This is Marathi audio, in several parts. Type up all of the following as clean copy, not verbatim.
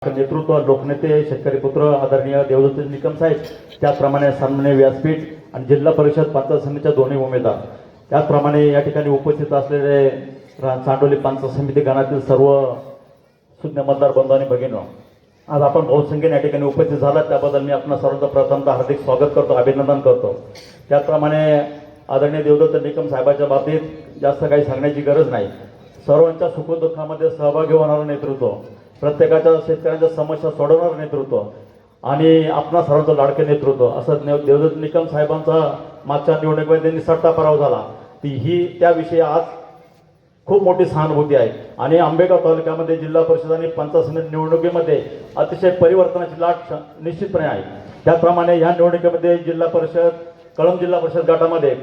नेतृत्व लोकनेते शेतकरी पुत्र आदरणीय देवदत्त निकम साहेब, त्याचप्रमाणे सन्माननीय व्यासपीठ आणि जिल्हा परिषद पंचायत समितीच्या दोन्ही उमेदवार, त्याचप्रमाणे या ठिकाणी उपस्थित असलेले चांडोली पंचायत समिती गणातील सर्व सुज्ञ मतदार बंधू आणि भगिनी, आज आपण बहुसंख्येने या ठिकाणी उपस्थित झाला त्याबद्दल मी आपणा सर्वांचं प्रथमतः हार्दिक स्वागत करतो, अभिनंदन करतो। त्याचप्रमाणे आदरणीय देवदत्त निकम साहेबांच्या बाबतीत जास्त काही सांगण्याची गरज नाही। सर्वांच्या सुखदुःखामध्ये सहभागी होणारं नेतृत्व, प्रत्येकाच्या शेतकऱ्यांच्या समस्या सोडवणारं नेतृत्व आणि आपणा सर्वांचं लाडके नेतृत्व असं देवदत्त निकम साहेबांचा मागच्या निवडणुकीमध्ये त्यांनी सट्टा पराभव झाला, ही त्याविषयी आज खूप मोठी सहानुभूती आहे। आणि आंबेगाव तालुक्यामध्ये जिल्हा परिषद आणि पंचायत समिती निवडणुकीमध्ये अतिशय परिवर्तनाची लाट निश्चितपणे आहे। त्याप्रमाणे ह्या निवडणुकीमध्ये जिल्हा परिषद कळंब जिल्हा परिषद गटामध्ये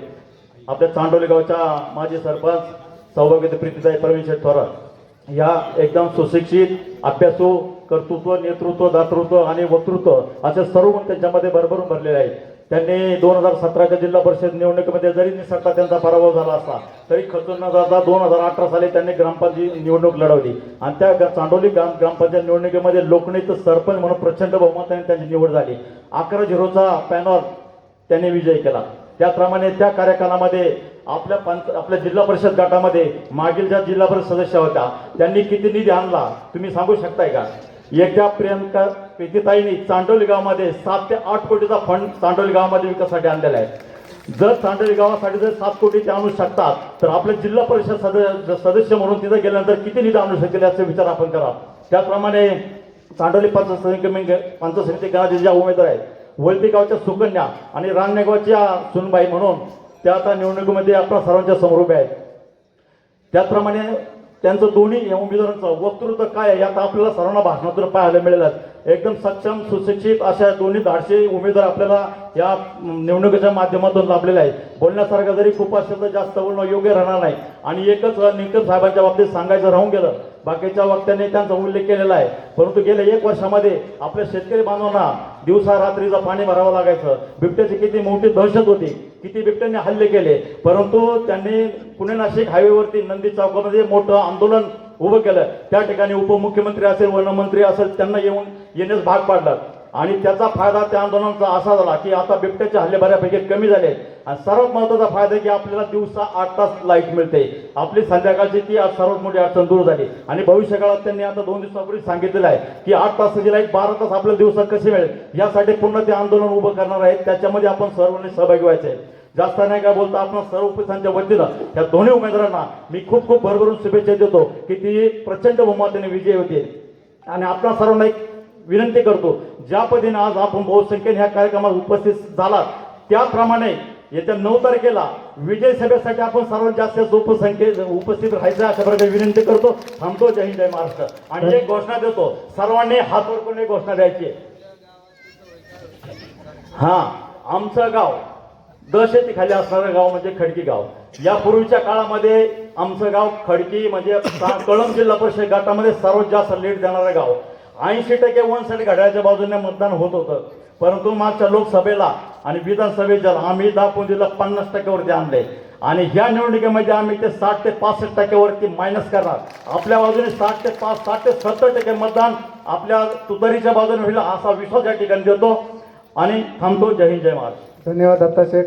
आपल्या चांडोली गावच्या माजी सरपंच सौभाग्यवती प्रीतीताई प्रवीण थोरात या एकदम सुशिक्षित, अभ्यासू, कर्तृत्व, नेतृत्व, दातृत्व आणि वक्तृत्व असे सर्व गुण त्यांच्यामध्ये भरभरून भरलेले आहेत। त्यांनी 2017च्या जिल्हा परिषद निवडणुकीमध्ये जरी निसटता त्यांचा पराभव झाला असला तरी खचून न जाता 2018 साली त्यांनी ग्रामपंचायत निवडणूक लढवली आणि त्या चांडोली ग्रामपंचायत निवडणुकीमध्ये लोकनेते सरपंच म्हणून प्रचंड बहुमताने त्यांची निवड झाली। 11-0चा पॅनल त्यांनी विजय केला। त्याप्रमाणे त्या कार्यकालामध्ये आपल्या जिल्हा परिषद गटामध्ये मागील ज्या जिल्हा परिषद सदस्य होत्या त्यांनी किती निधी आणला तुम्ही सांगू शकताय का? एकदा प्रियंका प्रीतीताईंनी चांडोली गावामध्ये 7 ते 8 कोटीचा फंड चांडोली गावामध्ये विकासासाठी आणलेला आहे। जर चांडोली गावासाठी जर 7 कोटी ते आणू शकतात तर आपल्या जिल्हा परिषद सदस्य म्हणून तिथे गेल्यानंतर किती निधी आणू शकतील याचा विचार आपण करा। त्याचप्रमाणे चांडोली पंचायत समिती गणातील ज्या उमेदवार आहेत, वलती गावच्या सुकन्या आणि राननेगावच्या सुनबाई म्हणून त्या आता निवडणुकीमध्ये आपल्या सर्वांच्या समोर उभे आहेत। त्याचप्रमाणे त्यांचं दोन्ही उमेदवारांचं वक्तृत्व काय आहे आता आपल्याला सर्वांना भाषणातून पाहायला मिळेल। एकदम सक्षम, सुशिक्षित अशा दोन्ही धाडशी उमेदवार आपल्याला या निवडणुकीच्या माध्यमातून लाभलेले आहेत। बोलण्यासारखं जरी खूप असेल तर जास्त बोलणं योग्य राहणार नाही आणि एकच निकम साहेबांच्या बाबतीत सांगायचं राहून गेलं, बाकीच्या वक्त्यांनी त्यांचा उल्लेख केलेला आहे, परंतु गेल्या 1 वर्षामध्ये आपल्या शेतकरी बांधवांना दिवसा रात्रीचं पाणी भरावं लागायचं। बिबट्याची किती मोठी दहशत होती, किती बिबट्यांनी हल्ले केले, परंतु त्यांनी पुणे नाशिक हायवेवरती नंदी चौकामध्ये मोठं आंदोलन उभं केलं। त्या ठिकाणी उपमुख्यमंत्री असेल, वनमंत्री असेल, त्यांना येण्यास भाग पाडला आणि त्याचा फायदा त्या आंदोलनाचा असा झाला की आता बिबट्याचे हल्ले बऱ्यापैकी कमी झाले आणि सर्वात महत्त्वाचा फायदा की आपल्याला दिवसा 8 तास लाईट मिळते। आपली संध्याकाळची ती आज सर्वात मोठी अडचण दूर झाली आणि भविष्यकाळात त्यांनी आता 2 दिवसापूर्वी सांगितलेलं आहे की 8 तासाची लाईट 12 तास आपल्याला दिवसात कशी मिळेल यासाठी पुन्हा ते आंदोलन उभं करणार आहेत। त्याच्यामध्ये आपण सर्वांनी सहभागी व्हायचे। जास्त नाही काय बोलता आपण सर्व उपस्थितांच्या वतीनं त्या दोन्ही उमेदवारांना मी खूप भरभरून शुभेच्छा देतो की ती प्रचंड बहुमताने विजयी होतील आणि आपण सर्वांना एक विनंती करतो, ज्या पद्धतीने आज आपण बहुसंख्येने ह्या कार्यक्रमात उपस्थित झाला त्याप्रमाणे येत्या 9 तारखेला विजय सभेसाठी आपण सर्वात जास्त उपस्थित राहायचं अशा प्रकारे विनंती करतो। थांबतो। जय हिंद, जय महाराष्ट्र। आणि एक घोषणा देतो, सर्वांनी हात वर करून एक घोषणा द्यायची। आमचं गाव दहशतीखाली असणारं गाव म्हणजे खडकी गाव। यापूर्वीच्या काळामध्ये आमचं गाव खडकी म्हणजे कळंब जिल्हा परिषद गटामध्ये सर्वात जास्त लीड देणारं गाव। 80% वन साइड घड्याळाच्या बाजूने मतदान होत होतं, परंतु मागच्या लोकसभेला आणि विधानसभेच्या आम्ही दापोलीला 50% वरती आणले आणि ह्या निवडणुकीमध्ये आम्ही ते 60 ते 65% वरती मायनस करणार। आपल्या बाजूने 60 ते 70% मतदान आपल्या तुतारीच्या बाजूने होईल असा विश्वास या ठिकाणी देतो आणि थांबतो। जय हिंद, जय महाराष्ट्र। धन्यवाद दत्ता शेठ।